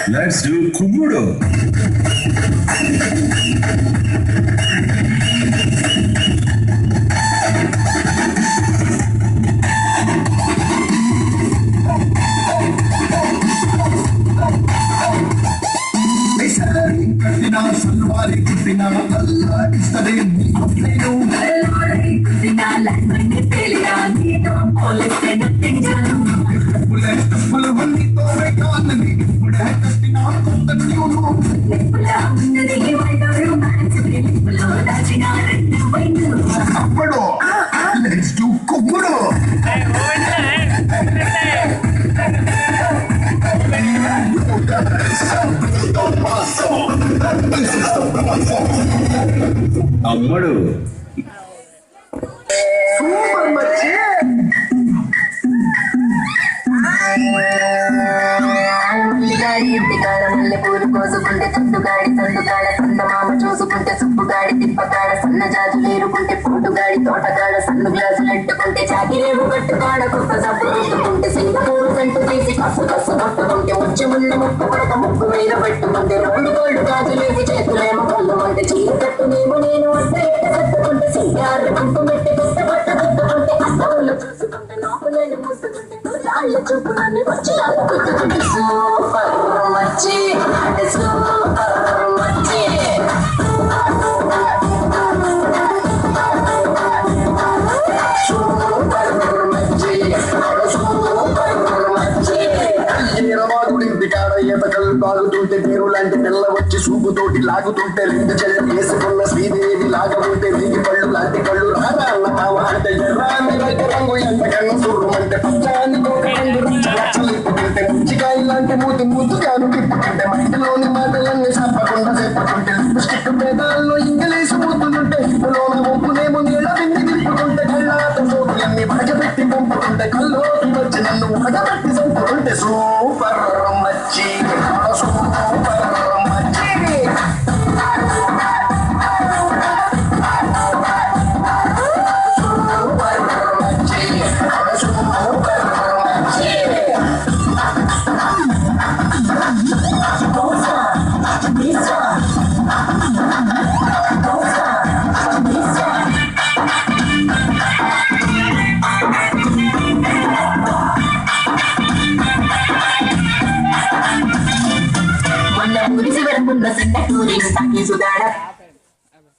Let's do Kumudo. సల్వారి కుట్టిన అల్లా ఇస్తదే నేను పులు వండితో కాలని కట్టిన కొంత ట్యూను అప్పుడు లెట్స్ డు కుప్పుడు అమ్మడు సూపర్ మచ్చి ఇంటికాడ మల్లె పూలు కోసుకుంటే చుట్టుగాడి సందుకాడ సందమామ చూసుకుంటే సుబ్బుగాడి తిప్పకాడ సన్న జాజులు ఏరుకుంటే పోటుగాడి తోటగాడ సన్ను గ్లాసులు ఎట్టుకుంటే చాకిరేవు కట్టుకాడ కుక్క సబ్బు రుద్దుకుంటే సింగపూరు సెంటు తీసి కసు కసు కొట్టుకుంటే ముచ్చమున్న ముక్కు పడక ముక్కు మీద పట్టుకుంటే రెండు గోల్డ్ గాజులేసి చేతులేమో కళ్ళు అంటే చీర కట్టునేమో నేను అడ్డ ఎట్ట కట్టుకుంటే సింగారు కుంకు మెట్టి పెద్ద బట్ట కట్టుకుంటే అద్దవులు చూసుకుంటే నాకు నేను మూసుకుంటే అల్ల చూపు నన్ను వచ్చి అల్లుకుంటే సూపర్ మచ్చి సూపర్ మచ్చి ఈతకల్లు తాగుతుంటే పేరు లాంటి పిల్ల వచ్చి సూపుతోటి లాగుతుంటే రెండు చెల్ల వేసుకున్న శ్రీదేవి లాగబోతే వీగి పళ్ళు లాంటి కళ్ళు రాగా అన్న మావ అంటే ఎర్రాని రంగు ఎంతకన్నా సుర్రమంటే పచ్చాని తిప్పుకుంటే ముచ్చికాయ లాంటి మూతి మూతుగాను తిప్పుకుంటే మైండ్లోని మాటలన్నీ చెప్పకుండా చెప్పుకుంటే లిప్స్టిక్ పేదాల్లో ఇంగ్లీష్ మూతులుంటే హిప్పులోన ముప్పునేమో నీళ్ళ విండి తిప్పుకుంటే కళ్ళాత సోకులన్నీ వడగబెట్టి పంపుకుంటే కల్లోకి వచ్చి నన్ను వడగబెట్టి చంపుకుంటే సూపర్ మచ్చి సూపర్ మచ్చి మొన్న ఊరి చివరకున్న సండ టూరిని తాకి సుగాడ